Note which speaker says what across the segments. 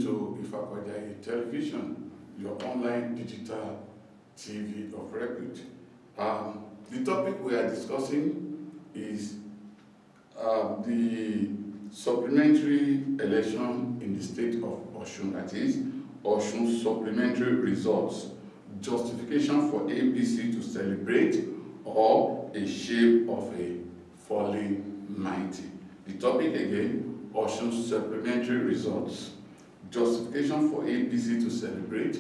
Speaker 1: to Ifakwajayi Television, your online digital TV of repute. The topic we are discussing is the supplementary election in the state of Osun, that is, Osun supplementary results, justification for APC to celebrate or a shame of a falling mighty. The topic again, Osun supplementary results, justification for APC to celebrate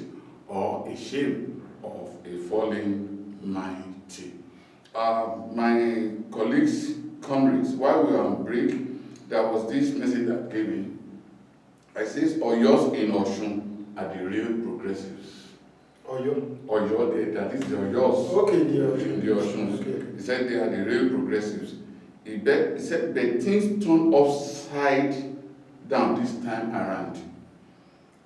Speaker 1: or a shame of a falling mighty. My colleagues, comrades, while we were on break, there was this message that came in. I says, Oyos in Osun are the real progressives. Oyo, that is the Oyos.
Speaker 2: Okay, the Osun.
Speaker 1: The Osun.
Speaker 2: Okay.
Speaker 1: He said they are the real progressives. He said the things turned upside down this time around.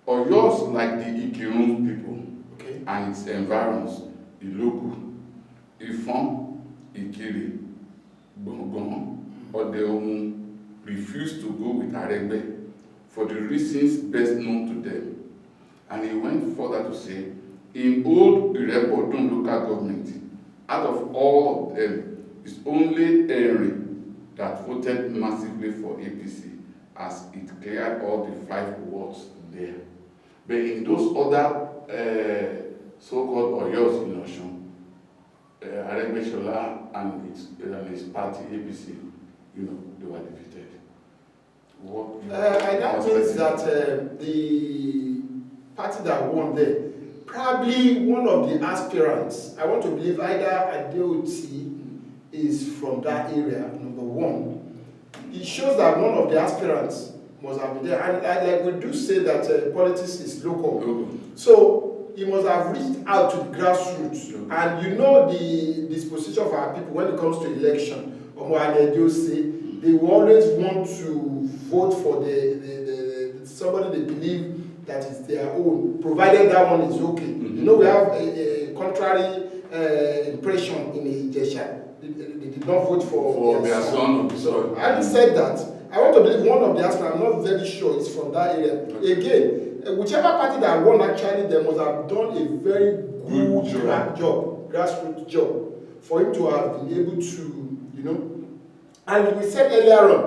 Speaker 1: Oyos, like the Ikirun people,
Speaker 2: Okay.
Speaker 1: and its environs, Iloku, Ifon, Ikiri, Gbongbon, Odeomu, refused to go with Aregbe for the reasons best known to them. And he went further to say, in old Irepodun local government, out of all of them, it's only Henry that voted massively for APC as it cleared all the 5 wards there. But in those other so-called Oyos in Osun, Aregbesola and his party, APC, they were defeated.
Speaker 2: That means that the party that won there, probably one of the aspirants, I want to believe either Adeoti is from that area, number one. It shows that one of the aspirants must have been there. And like we do say that politics is local. So he must have reached out to the grassroots. And you know the disposition of our people when it comes to election. They will always want to vote for the somebody they believe that is their own, provided that one is okay. Mm-hmm. You know, we have a contrary impression in Ijesha. They did not vote for
Speaker 1: their son.
Speaker 2: So, having said that, I want to believe one of the aspirants, I'm not very sure, is from that area. Okay. Again, whichever party that won, actually, they must have done a very good grassroots job, for him to have been able to, And we said earlier on,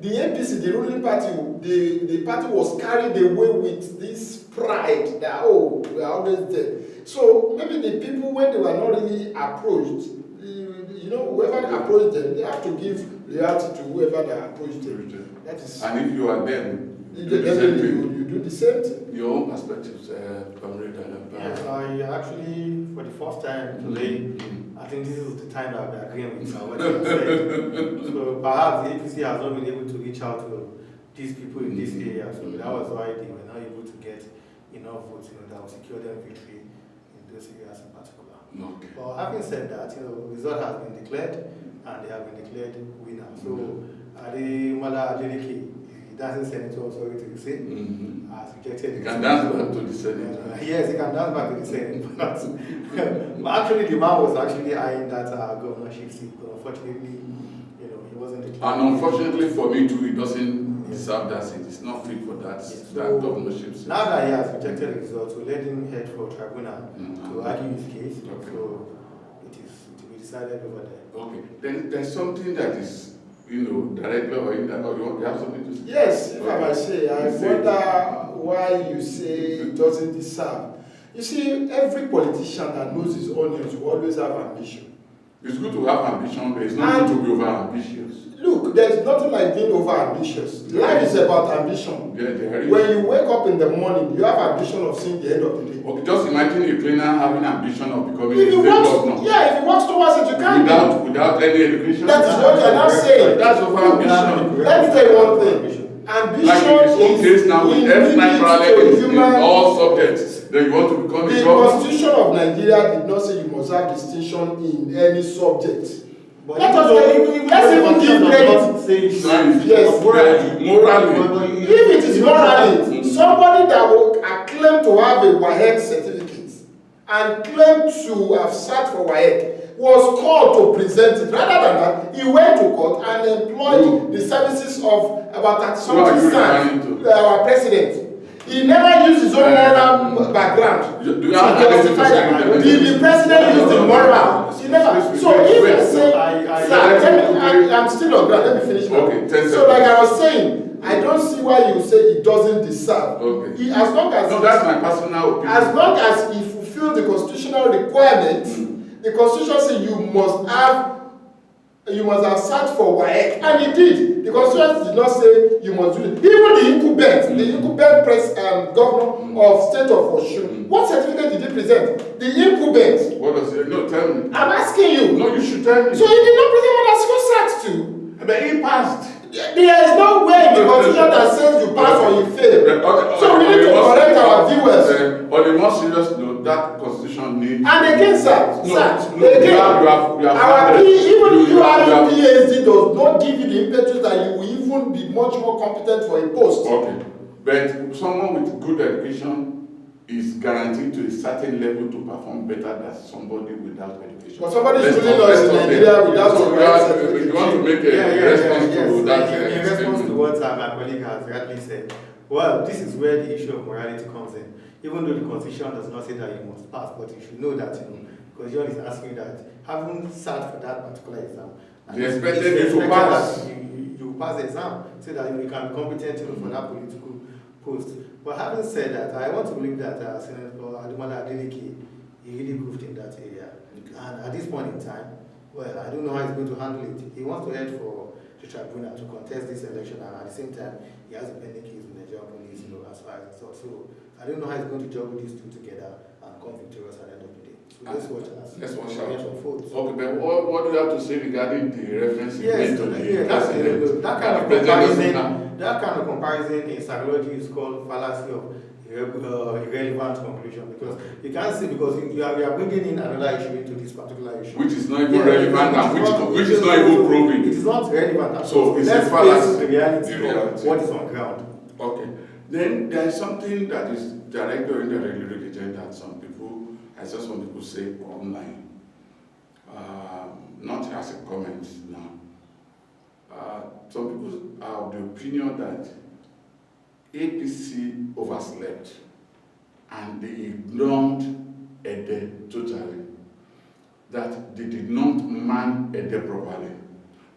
Speaker 2: the APC, the ruling party, the party was carried away with this pride that, we are always there. So maybe the people, when they were not really approached, whoever approached them, they have to give loyalty to whoever they approached them. That is.
Speaker 1: And if you are them,
Speaker 2: you do the same thing.
Speaker 1: Your own perspectives, Comrade.
Speaker 3: Yes, I actually, for the first time today, I think this is the time that we are agreeing with what you said. So perhaps the APC has not been able to reach out to these people in this area. So that was why they were not able to get enough votes, that will secure them victory in those areas in particular.
Speaker 1: Okay.
Speaker 3: But having said that, result has been declared and they have been declared winner. So Ademola Adeleke, he doesn't send it to authority to say, has rejected.
Speaker 1: He can dance back to the Senate.
Speaker 3: Yes, he can dance back to the Senate. But actually, the man was actually eyeing that governorship seat. But unfortunately, he wasn't declared.
Speaker 1: And unfortunately for me too, he doesn't deserve that seat. It's not fit for that, that governorship seat.
Speaker 3: Now that he has rejected the results, we let him head for tribunal to argue his case. Okay. So it will be decided over there.
Speaker 1: Okay. Then there's something that is, directly or indirectly, you have something to say?
Speaker 2: Yes, if I might say, I wonder why you say it doesn't deserve. You see, every politician that knows his onions will always have ambition.
Speaker 1: It's good to have ambition, but it's not good to be over ambitious.
Speaker 2: Look, there's nothing like being over ambitious. Life is about ambition. When you wake up in the morning, you have ambition of seeing the end of the day.
Speaker 1: Okay, just imagine a cleaner having ambition of becoming a
Speaker 2: state governor. Yeah, if he works towards it, you can't.
Speaker 1: Without any education.
Speaker 2: That is what you're now saying.
Speaker 1: That's over ambition.
Speaker 2: Let me tell you one thing. Ambition
Speaker 1: like in his own case now with F9 in all subjects. Then you want to become a governor.
Speaker 2: The Constitution of Nigeria did not say you must have distinction in any subject.
Speaker 3: But
Speaker 2: let's even give credit.
Speaker 1: Yes, morally.
Speaker 2: If it is morally, somebody that will claim to have a WAEC certificate and claim to have sat for WAEC was called to present it. Rather than that, he went to court and employed the services of about 30-something our president. He never used his own moral background
Speaker 1: Do
Speaker 2: to
Speaker 1: you have anything to
Speaker 2: justify
Speaker 1: say?
Speaker 2: that. The president used the moral. He never. So if I say, I'm still on ground. Let me finish.
Speaker 1: Okay, 10 seconds.
Speaker 2: So like I was saying, I don't see why you say he doesn't deserve.
Speaker 1: Okay.
Speaker 2: As long as
Speaker 1: No, that's my personal opinion.
Speaker 2: as long as he fulfills the constitutional requirements, the constitution says you must have sat for WAEC, and he did. The constitution did not say you must do it. Even the incumbent governor of state of Osun, what certificate did he present? The incumbent.
Speaker 1: What does it? No, tell me.
Speaker 2: I'm asking you.
Speaker 1: No, you should tell me.
Speaker 2: So he did not present what that's supposed to.
Speaker 1: But he passed.
Speaker 2: There is no way in the constitution that says you pass or you fail. So we need to correct our viewers.
Speaker 1: On a more serious note, that constitution needs.
Speaker 2: And again, sir,
Speaker 1: you have
Speaker 2: our even you having PhD does not give you the impetus that you will even be much more competent for a post.
Speaker 1: Okay, but someone with good education is guaranteed to a certain level to perform better than somebody without education.
Speaker 2: But somebody is doing us in Nigeria without
Speaker 1: so you want to make a response to that?
Speaker 3: In response to what my colleague has rightly said, well, this is where the issue of morality comes in. Even though the constitution does not say that you must pass, but you should know that, because John is asking you that, having sat for that particular exam,
Speaker 1: they expected you to pass.
Speaker 3: You pass the exam so that you can be competent for that political post. But having said that, I want to believe that Senator Ademola Adeleke, he really proved in that area. Okay. And at this point in time, well, I don't know how he's going to handle it. He wants to head for the tribunal to contest this election, and at the same time, he has a pending case with Nigerian police, as far as so I don't know how he's going to juggle these two together and come victorious at the end of the day. So let's watch
Speaker 1: out.
Speaker 3: Unfolds.
Speaker 1: Okay, but what do you have to say regarding the reference made to the president?
Speaker 3: That kind of comparison in psychology is called fallacy of irrelevant conclusion, because you can't see, because you are bringing in another issue into this particular issue,
Speaker 1: which is not even relevant and which is not even proven.
Speaker 3: It is not relevant at all.
Speaker 1: So it's
Speaker 3: let's
Speaker 1: a fallacy.
Speaker 3: face the reality of what is on ground.
Speaker 1: Okay. Then there is something that is directly or indirectly related that some people, I saw some people say online, not as a comment now. Some people are of the opinion that APC overslept and they ignored Ede totally, that they did not man Ede properly,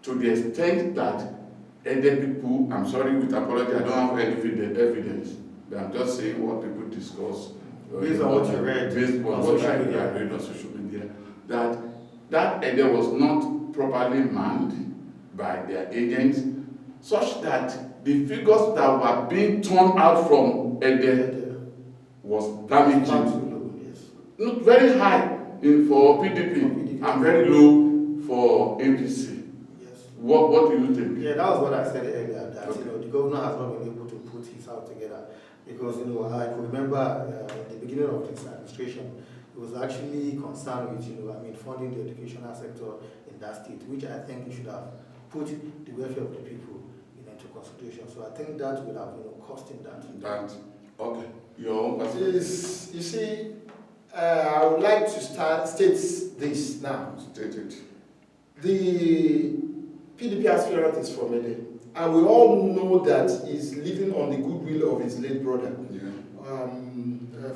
Speaker 1: to the extent that Ede people, I'm sorry with apology, I don't have any evidence, but I'm just saying what people discuss
Speaker 3: based on what you read,
Speaker 1: based on what I read on social media, that Ede was not properly manned by their agents, such that the figures that were being turned out from Ede was damaging. Not very high for PDP and very low for APC. Yes. What do you think?
Speaker 3: Yeah, that was what I said earlier, that the governor has not been able to put his house together, because I could remember at the beginning of this administration, he was actually concerned with funding the educational sector in that state, which I think he should have put the welfare of the people into consideration. So I think that would have cost him that.
Speaker 1: Okay. Your own person.
Speaker 2: You see, I would like to state this now.
Speaker 1: State it.
Speaker 2: The PDP aspirant is from Ede, and we all know that he's living on the goodwill of his late brother,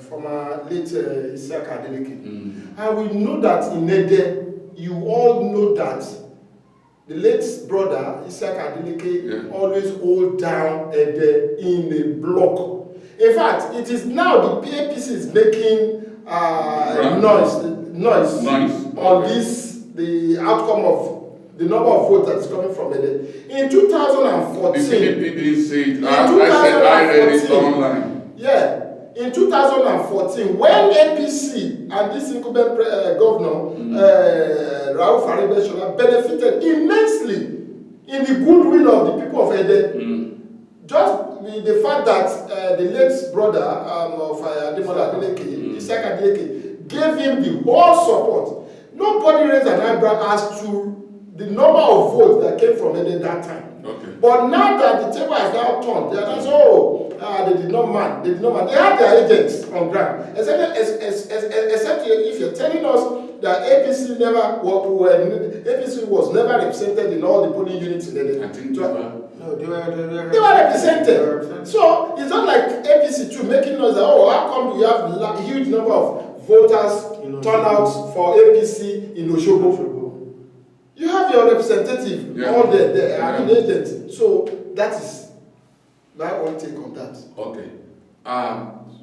Speaker 2: former late Isiaka Adeleke. And we know that in Ede, you all know that the late brother, Isiaka Adeleke, always hold down Ede in a block. In fact, it is now the APC is making noise on the outcome of the number of votes that is coming from Ede. In 2014,
Speaker 1: the PDP didn't say it. I read it online.
Speaker 2: Yeah. In 2014, when APC and this incumbent governor, Rauf Aregbesola, benefited immensely in the goodwill of the people of Ede, just the fact that the late brother of Ademola Adeleke, Isiaka Adeleke, gave him the whole support. Nobody raised an eyebrow as to the number of votes that came from Ede that time.
Speaker 1: Okay.
Speaker 2: But now that the table has now turned, they are not they did not man. They have their agents on ground. Except if you're telling us that APC APC was never represented in all the polling units in Ede.
Speaker 1: I think
Speaker 3: No, they were
Speaker 2: represented. So it's not like APC too making us that, how come we have a huge number of voters turnouts for APC in Osogbo? You have your representative all there, I mean agents. So that is my own take on that.
Speaker 1: Okay.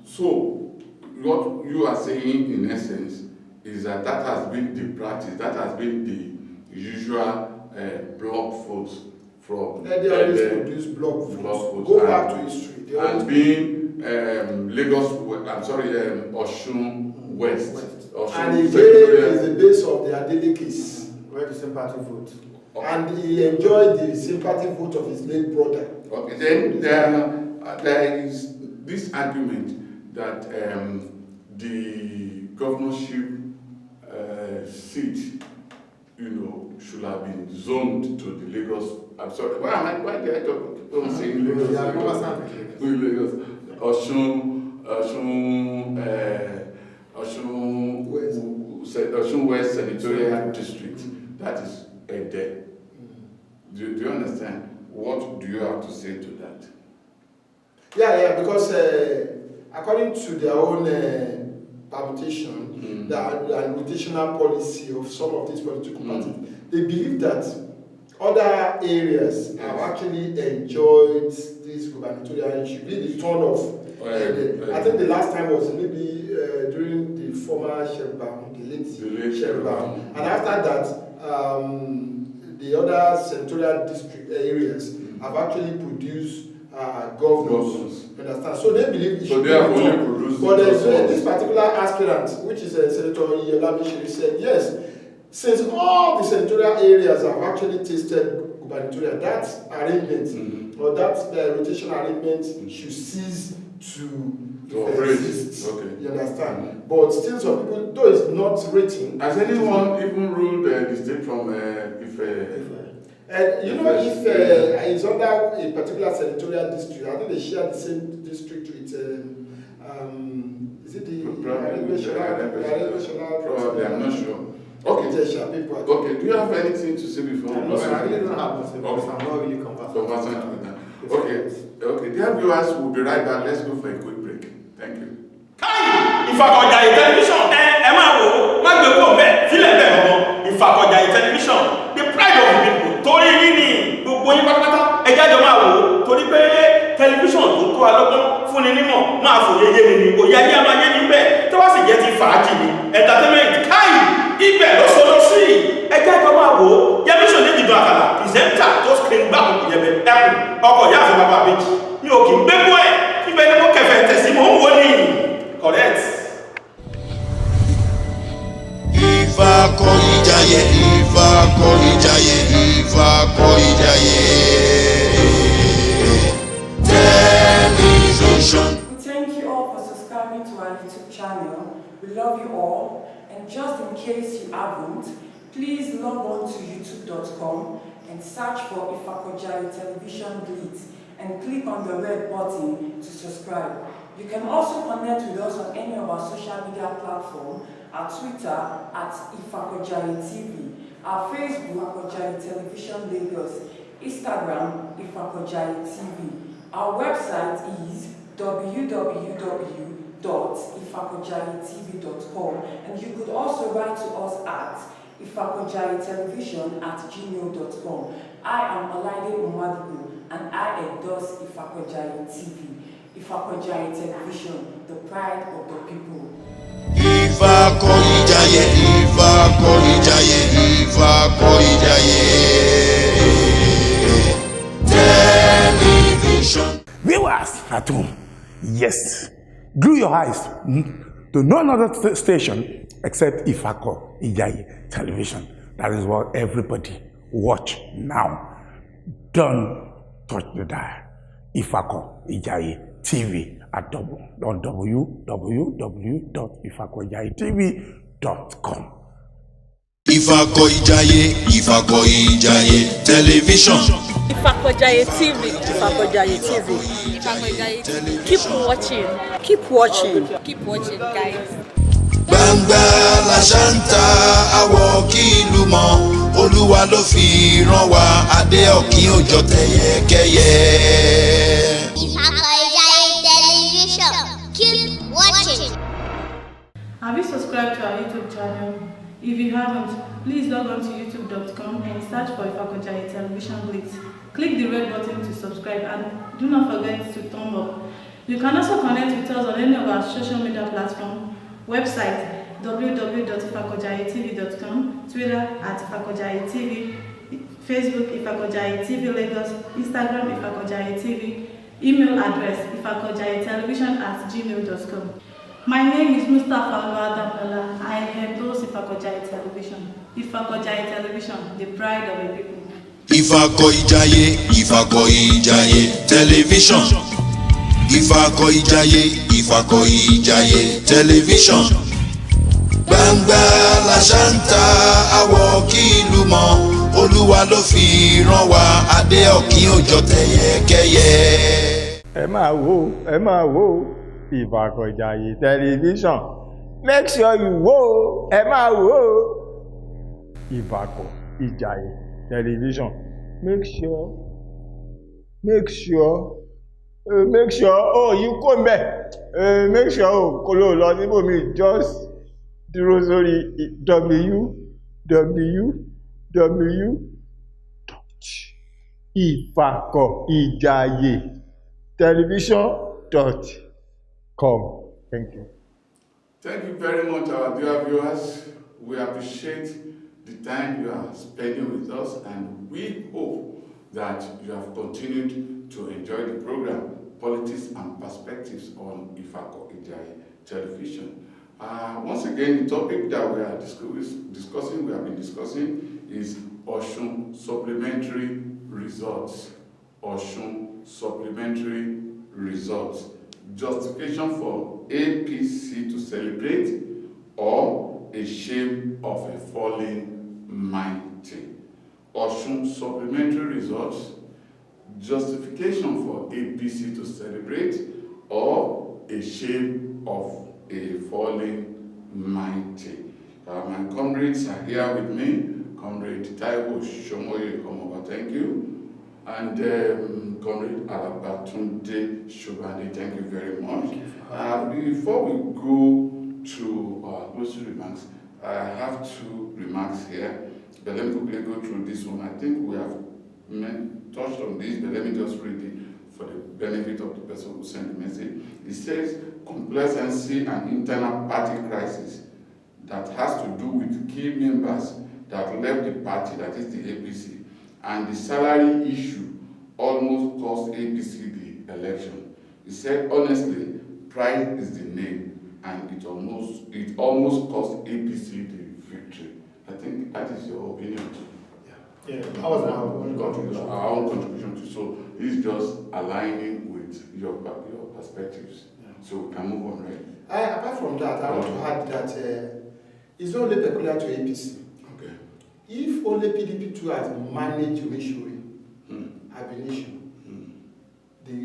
Speaker 1: So what you are saying in essence is that has been the practice, that has been the usual block votes from
Speaker 2: They always produce block votes. Go back to history.
Speaker 1: And being Lagos, Osun West.
Speaker 2: And Ije is the base of their delegates.
Speaker 3: Where the sympathy vote.
Speaker 2: And he enjoyed the sympathy vote of his late brother.
Speaker 1: Okay, then there is this argument that the governorship seat, should have been zoned to the Lagos. I'm sorry, why did I keep on saying Lagos? Lagos. Osun West Senatorial District. That is Ede. Do you understand? What do you have to say to that?
Speaker 2: Yeah, because according to their own permutation and rotational policy of some of these political parties, they believe that other areas have actually enjoyed this gubernatorial issue, the turn off. I think the last time was maybe during the former Sheridan, the late Sheridan. And after that, the other senatorial district areas have actually produced governors. Understand? So they believe it should be produced. But there's this particular aspirant, which is Senator Iyelami Shiri, said yes. Since all the senatorial areas have actually tasted gubernatorial, that arrangement or that rotation arrangement should cease to exist.
Speaker 1: Okay.
Speaker 2: You understand? But still, some people, though it's not rating.
Speaker 1: Has anyone even ruled the state from if
Speaker 2: it's under a particular senatorial district, I think they share the same district with, is it the
Speaker 1: Probably, I'm not sure. Okay. Okay, do you have anything to say before?
Speaker 3: I really don't have to say because I'm not really conversant
Speaker 1: with that. Okay, dear viewers, we'll be right back. Let's go for a quick break. Thank you.
Speaker 4: Ìfàkọ̀jàyè tẹlifíṣàn ẹ máa wò ó má gbé kó bẹ́ẹ̀ sílẹ̀ bẹ́ẹ̀ lọ́wọ́ Ìfàkọ̀jàyè tẹlifíṣàn the pride of the people torí yín ni gbogbo yín pátápátá ẹ jáde máa wò ó torí pé tẹlifíṣàn tó tó alọ́gbọ́n fúnni nímọ̀ máa fòye yé mi ni òye ayé máa yé mi bẹ́ẹ̀ tó wá sì jẹ́ ti fàájì ni entertainment káyì ibẹ̀ ló sọ́dọ̀ sí ẹ jáde máa wò ó Yẹmí Ṣòdé Dìdùn Àkàlà pìrìsẹ́ńtà tó screen gbàgbọ́ yẹbẹ ẹkùn ọkọ̀ yáàfin bàbá méjì mi ò kì í gbé bọ́ ẹ̀ ibẹ̀ ni mo kẹfẹ́ tẹ̀sí mò ń wò ní correct.
Speaker 5: Ìfàkọ̀ìjàyè television.
Speaker 6: We thank you all for subscribing to our YouTube channel. We love you all. And just in case you haven't, please log on to youtube.com and search for Ìfàkọ̀jàyè Television Blitz and click on the red button to subscribe. You can also connect with us on any of our social media platforms, our Twitter at Ìfàkọ̀jàyè TV, our Facebook Ìfàkọ̀jàyè Television Lagos, Instagram Ìfàkọ̀jàyè TV. Our website is www.ifakojayetv.com, and you could also write to us at ifakojayetelevision@gmail.com. I am Olaide Umadibu and I endorse Ìfàkọ̀jàyè TV. Ìfàkọ̀jàyè Television, the pride of the people.
Speaker 5: Ìfàkọ̀ìjàyè television.
Speaker 7: Viewers at home, yes, glue your eyes to no other station except Ìfàkọ̀jàyè Television. That is what everybody watch now. Don't touch the dial. Ìfàkọ̀jàyè TV at www.ifakojayetv.com.
Speaker 5: Ifako Ijaye Television.
Speaker 8: Ifakojaye TV. Ifakojaye TV.
Speaker 9: Ifakojaye TV.
Speaker 8: Keep watching. Keep watching.
Speaker 9: Keep watching, guys.
Speaker 5: Gbangba la ṣántà àwọ̀ kí ìlú mọ̀ Olúwa ló fi rán wa adé ọ̀kín òjò tẹ̀yẹkẹ́yẹ.
Speaker 10: Ifakojaye Television. Keep watching.
Speaker 11: Have you subscribed to our YouTube channel? If you haven't, please log on to youtube.com and search for Ifakojaye Television Glitz. Click the red button to subscribe and do not forget to thumb up. You can also connect with us on any of our social media platforms, website www.ifakojayetv.com, Twitter @IfakojayeTV, Facebook Ifakojaye TV Lagos, Instagram Ifakojaye TV, email address ifakojayetelevision@gmail.com. My name is Mustafa Adamola. I endorse Ifakojaye Television. Ifakojaye Television, the pride of the people.
Speaker 5: Ifako Ijaye Television. Ifako Ijaye Television. Gbangba la ṣántà àwọ̀ kí ìlú mọ̀ Olúwa ló fi rán wa adé ọ̀kín òjò tẹ̀yẹkẹ́yẹ.
Speaker 3: Ẹ máa wo Ifakojaye Television. Make sure you wo. Ẹ máa wo Ifakojaye Television. Make sure. Oh, you come back. Make sure kó ló lọ síbòmí. Just dúró sórí www.ifakojayetelevision.com. Thank you.
Speaker 1: Thank you very much, our dear viewers. We appreciate the time you are spending with us, and we hope that you have continued to enjoy the program, Politics and Perspectives on Ifakojaye Television. Once again, the topic that we are discussing, is Osun Supplementary Results. Osun Supplementary Results. Justification for APC to celebrate, or a shame of a falling mighty. Osun Supplementary Results. Justification for APC to celebrate, or a shame of a falling mighty. My comrades are here with me. Comrade Taiwo Shomoye Omoba, thank you. And Comrade Alabatunde Shubani, thank you very much. Before we go to our closing remarks, I have 2 remarks here, but let me quickly go through this one. I think we have touched on this, but let me just read it for the benefit of the person who sent the message. It says, complacency and internal party crisis that has to do with key members that left the party, that is the APC, and the salary issue almost cost APC the election. He said, honestly, pride is the name, and it almost cost APC the victory. I think that is your opinion.
Speaker 2: Yeah, that was my own contribution.
Speaker 1: Our own contribution too. So he's just aligning with your perspectives.
Speaker 2: Yeah.
Speaker 1: So we can move on, right?
Speaker 2: Apart from that, I want to add that it's not only peculiar to APC.
Speaker 1: Okay.
Speaker 2: If only PDP too has managed Omishuri, Abination, the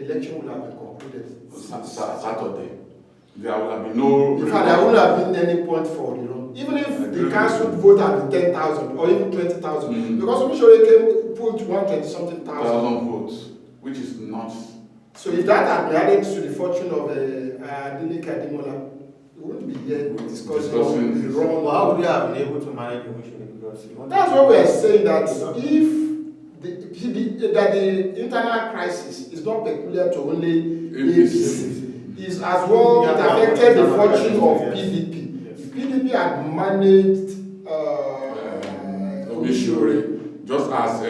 Speaker 2: election would have been concluded.
Speaker 1: Saturday. There will have been no.
Speaker 2: In fact, there would have been any point for the wrong. Even if the cancelled vote had been 10,000 or even 20,000, because Omishuri put 120-something thousand
Speaker 1: votes, which is not.
Speaker 2: So if that had been added to the fortune of Adeleke Ademola, we wouldn't be here discussing the wrong.
Speaker 3: Well, how would they have been able to manage the mission? Because
Speaker 2: that's what we are saying, that if the internal crisis is not peculiar to only APC, is as well it affected the fortune of PDP. If PDP had managed
Speaker 1: Omishuri, just as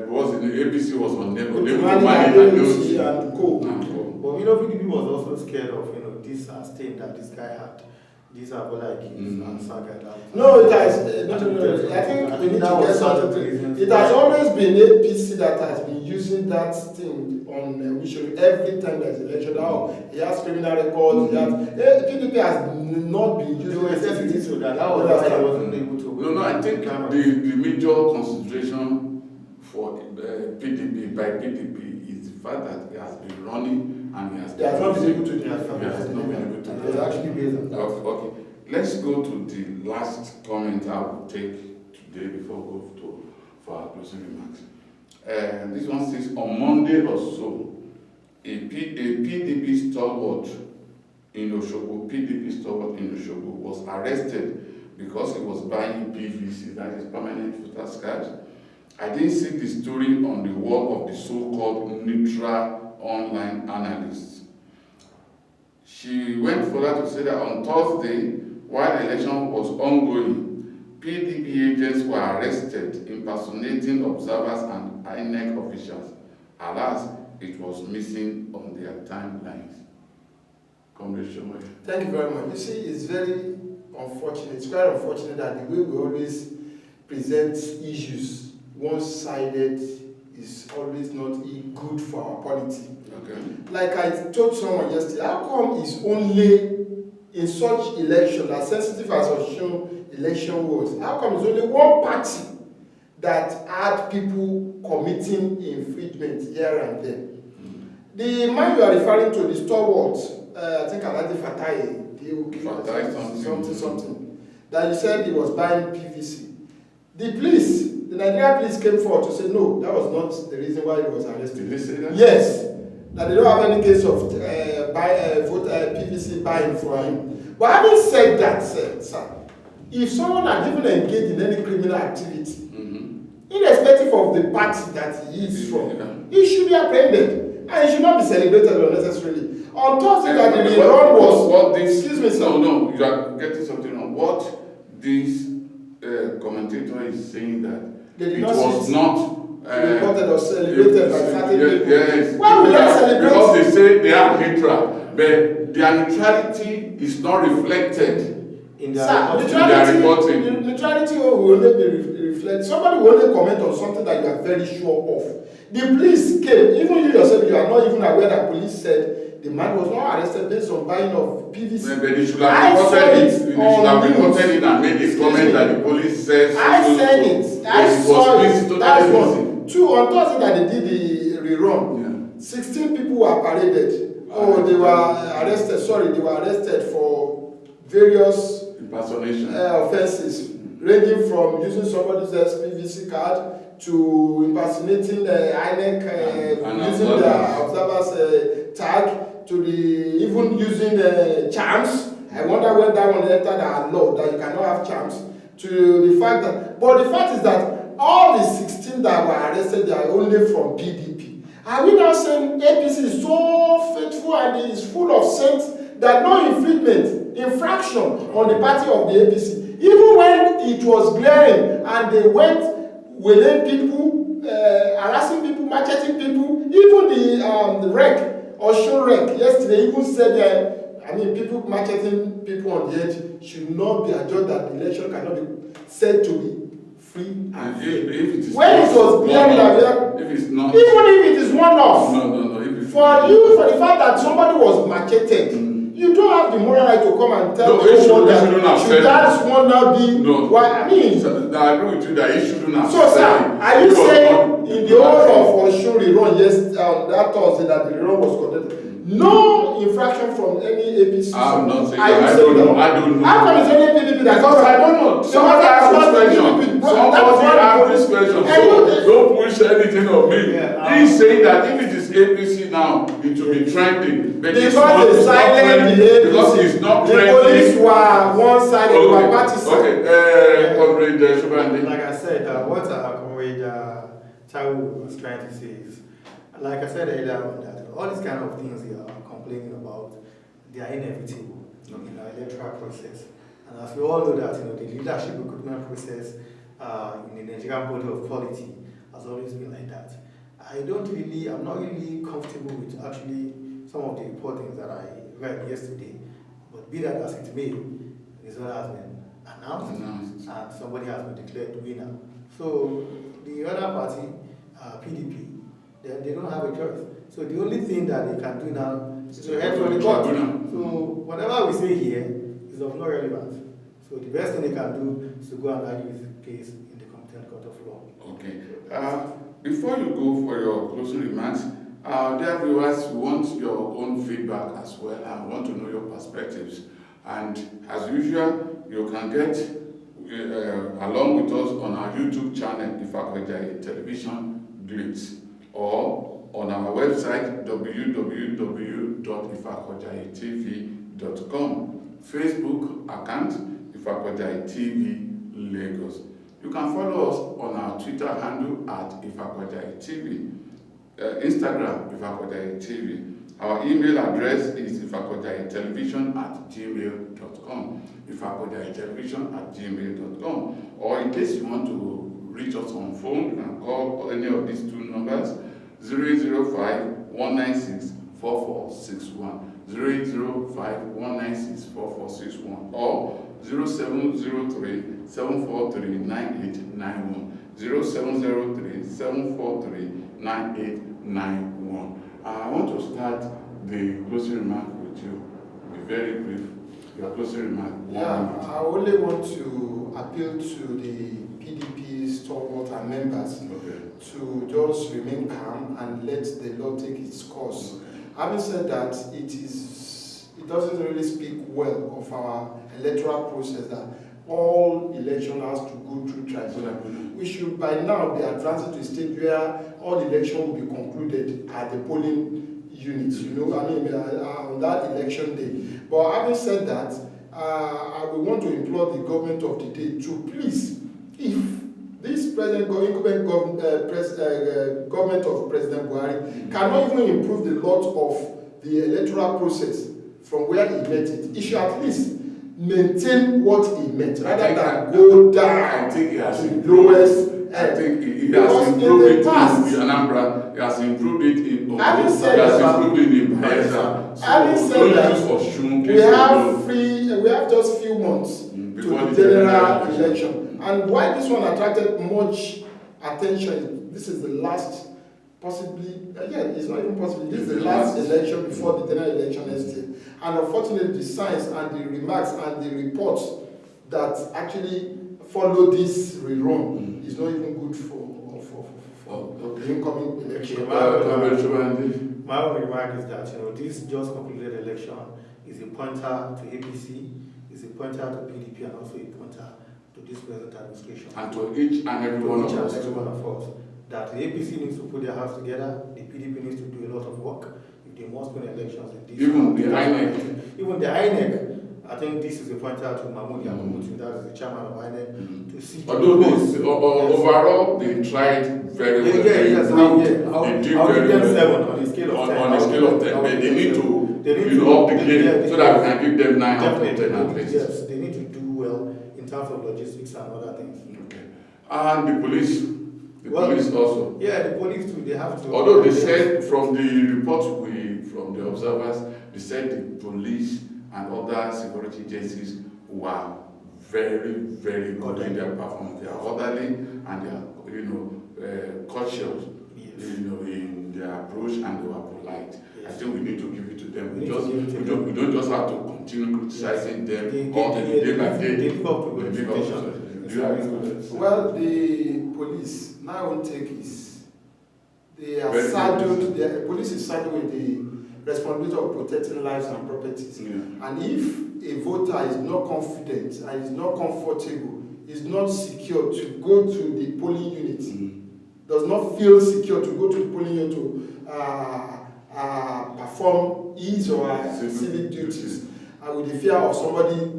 Speaker 1: was in the APC was unable to
Speaker 2: manage and co.
Speaker 3: But PDP was also scared of this stain that this guy had. these are like and Saga.
Speaker 2: No, it has. No. I think we need to get something. It has always been APC that has been using that thing on every time there's election. Now he has criminal records. PDP has not been using it.
Speaker 3: So that was why I wasn't able to.
Speaker 1: No, I think the major consideration for PDP by PDP is the fact that he has been running and he has
Speaker 2: not been able to do
Speaker 1: it.
Speaker 2: It's actually based on that.
Speaker 1: Okay. Let's go to the last comment I will take today before we go for our closing remarks. This one says, on Monday or so, a PDP stalwart in Osogbo was arrested because he was buying PVC, that is permanent voters cards. I didn't see the story on the wall of the so-called neutral online analysts. She went further to say that on Thursday, while the election was ongoing, PDP agents were arrested impersonating observers and INEC officials. Alas, it was missing on their timelines. Congratulations.
Speaker 2: Thank you very much. You see, it's very unfortunate. It's quite unfortunate that the way we always present issues one-sided is always not good for our polity.
Speaker 1: Okay.
Speaker 2: Like I told someone yesterday, how come it's only in such election, as sensitive as Osun election was, how come it's only one party that had people committing infringement here and there? The man you are referring to, the stalwart, I think Alhaji Fatai, something, that you said he was buying PVC. The Nigerian police came forward to say no, that was not the reason why he was arrested.
Speaker 1: Did they say that?
Speaker 2: Yes, that they don't have any case of PVC buying for him. But having said that, sir, if someone had even engaged in any criminal activity, irrespective of the party that he is from, he should be apprehended and he should not be celebrated unnecessarily. On Thursday, that the rerun was. Excuse me, sir.
Speaker 1: No, you are getting something wrong. What this commentator is saying that it was not
Speaker 2: reported or celebrated by certain people.
Speaker 1: Yes.
Speaker 2: Why will I celebrate?
Speaker 1: Because they say they are neutral, but their neutrality is not reflected
Speaker 3: in
Speaker 1: their reporting.
Speaker 2: Neutrality will only be reflected. Somebody will only comment on something that you are very sure of. The police came, even you yourself, you are not even aware that police said the man was not arrested based on buying of PVC.
Speaker 1: But they should have reported it. They should have reported it and made a comment that the police says.
Speaker 2: I said it. I saw it. That's one. Two, on Thursday that they did the rerun, 16 people were paraded. They were arrested. Sorry, they were arrested for various
Speaker 1: impersonation
Speaker 2: offenses, ranging from using somebody's PVC card to impersonating INEC, using the observer's tag, to even using charms. I wonder when that one entered our law that you cannot have charms. To the fact that, but the fact is that all the 16 that were arrested, they are only from PDP. Are we now saying APC is so faithful and is full of saints that no infraction on the party of the APC? Even when it was glaring and they went waylaying people, harassing people, macheting people, even the rec, Osun rec, yesterday even said people macheting people on the edge should not be adjudged that the election cannot be said to be free and fair. When it was glaring that
Speaker 1: if it's not,
Speaker 2: even if it is one-off,
Speaker 1: for
Speaker 2: the fact that somebody was macheted, you don't have the moral right to come and tell
Speaker 1: people
Speaker 2: that should that one now be.
Speaker 1: No.
Speaker 2: Why? I mean,
Speaker 1: I agree with you that it shouldn't have.
Speaker 2: So, sir, are you saying in the whole of Osun rerun that Thursday that the rerun was conducted, no infraction from any APC?
Speaker 1: I'm not saying that. I don't know.
Speaker 2: How come it's only PDP that?
Speaker 1: Because I don't know. Somebody asked this question. Somebody asked this question. So don't push anything on me. He's saying that if it is APC now, it will be trending. But
Speaker 2: because they silent the APC.
Speaker 1: Because it's not
Speaker 2: the
Speaker 1: trending.
Speaker 2: The police were one-sided, they were party-sided.
Speaker 1: Okay, Comrade Shubandi.
Speaker 3: Like I said, what Comrade Taiwo was trying to say is, like I said earlier on, that all these kind of things you are complaining about, they are inevitable in our electoral process. And as we all know that, the leadership recruitment process in the Nigerian body of quality has always been like that. I'm not really comfortable with actually some of the reportings that I read yesterday. But be that as it may, result has been announced, and somebody has been declared winner. So the other party, PDP, they don't have a choice. So the only thing that they can do now is to head for the court. So whatever we say here is of no relevance. So the best thing they can do is to go and argue this case in the competent court of law.
Speaker 1: Okay. Before you go for your closing remarks, dear viewers, we want your own feedback as well and want to know your perspectives. And as usual, you can get along with us on our YouTube channel, Ifakojaye Television Glitz, or on our website, www.ifakojayetv.com, Facebook account, Ifakojaye TV Lagos. You can follow us on our Twitter handle at Ifakojaye TV, Instagram, Ifakojaye TV. Our email address is ifakojayetelevision@gmail.com, ifakojayetelevision@gmail.com. Or in case you want to reach us on phone, you can call any of these two numbers, 005-196-4461, 005-196-4461, or 0703-743-9891, 0703-743-9891. I want to start the closing remark with you. Be very brief. Your closing remark.
Speaker 2: Yeah, I only want to appeal to the PDP stalwart and members to just remain calm and let the law take its course. Having said that, it doesn't really speak well of our electoral process that all election has to go through tribunal. We should by now be advancing to a stage where all election will be concluded at the polling units, on that election day. But having said that, I will want to implore the government of the day to please, if this present government of President Buhari cannot even improve the lot of the electoral process from where he met it, he should at least maintain what he meant rather than go down to the lowest.
Speaker 1: I think he has improved it in Anambra. He has improved it in Ogun. He has improved it in Bayelsa.
Speaker 2: Having said that, we have just few months to the general election. And why this one attracted much attention, this is the last, possibly, again, it's not even possible, this is the last election before the general election next year. And unfortunately, the signs and the remarks and the reports that actually follow this rerun is not even good for the incoming election.
Speaker 3: My own remark is that this just concluded election is a pointer to APC, is a pointer to PDP, and also a pointer to this present administration.
Speaker 1: And to each and every one of us.
Speaker 3: That the APC needs to put their house together, the PDP needs to do a lot of work. If they must win elections in this.
Speaker 1: Even the INEC.
Speaker 3: Even the INEC. I think this is a pointer to Mahmoud Yamutu, that is the chairman of INEC, to see.
Speaker 1: Although overall they tried very well. They did very well.
Speaker 3: On a scale of 10.
Speaker 1: On a scale of 10. But they need to up the game so that we can give them 9 out of 10 at least.
Speaker 3: Yes, they need to do well in terms of logistics and other things.
Speaker 1: Okay. And the police. Police also.
Speaker 3: Yeah, the police too, they have to.
Speaker 1: Although they said from the reports from the observers, they said the police and other security agencies were very, very good in their performance. They are orderly and they are, cautious, in their approach, and they were polite. Yes. I think we need to give it to them. We don't just have to continue criticizing them all the day by day.
Speaker 2: Well, the police, my own take is they are saddled. The police is saddled with the responsibility of protecting lives and properties. Yeah. And if a voter is not confident and is not comfortable, is not secure to go to the polling unit, does not feel secure to go to the polling unit to perform his or her civic duties, and with the fear of somebody,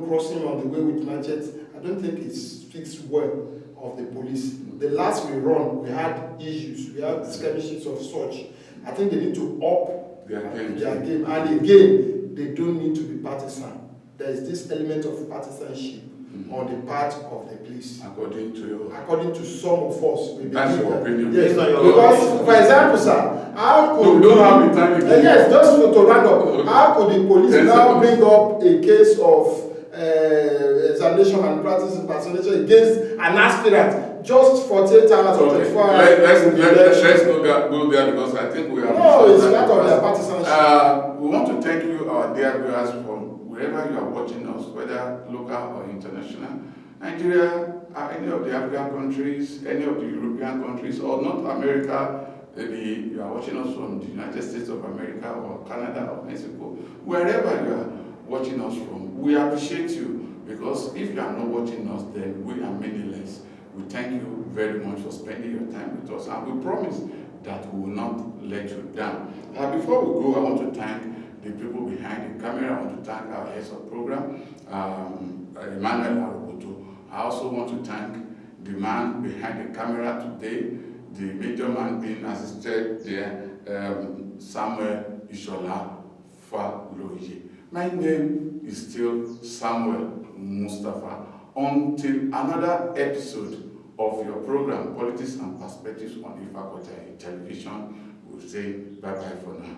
Speaker 2: crossing on the way with machetes, I don't think it speaks well of the police. The last we run, we had issues, we had skirmishes of such. I think they need to up their game. And again, they don't need to be partisan. There is this element of partisanship on the part of the police.
Speaker 1: According
Speaker 2: to some of us.
Speaker 1: That's your opinion.
Speaker 2: Yes, because, for example, sir, how could yes, just to round up, how could the police now bring up a case of examination and practice impersonation against an aspirant just 48 hours or 24 hours.
Speaker 1: Let's go there because I think we have.
Speaker 2: No, it's part of their partisanship.
Speaker 1: We want to thank you, our dear viewers, from wherever you are watching us, whether local or international. Nigeria, any of the African countries, any of the European countries, or North America, maybe you are watching us from the United States of America or Canada or Mexico, wherever you are watching us from, we appreciate you because if you are not watching us, then we are meaningless. We thank you very much for spending your time with us, and we promise that we will not let you down. Before we go, I want to thank the people behind the camera. I want to thank our heads of program, Emmanuel Aroboto. I also want to thank the man behind the camera today, the major man being assisted there, Samuel Ishola Faloye. My name is still Samuel Mustafa. Until another episode of your program, Politics and Perspectives on Ifakojai Television, we'll say bye-bye for now.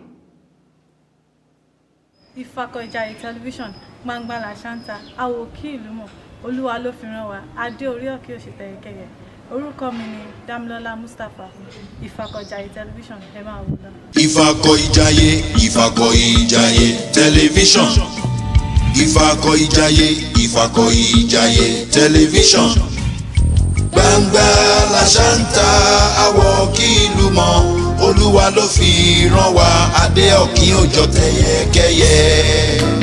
Speaker 11: Ifakojai Television, Gbangba Lashanta, Awoki Ilumo, Olúwa ló fi rán wa, Adé orí òkè òṣìṣẹ́ ìkẹyẹ. Orúkọ mi ni Damlola Mustafa, Ifakojai Television, ẹ máa wò lọ.
Speaker 5: Ifakojai Television. Ifakojai Television. Gbangba Lashanta, Awoki Ilumo, Olúwa ló fi rán wa, Adé Ọ̀kín òjò tẹyẹkẹyẹ.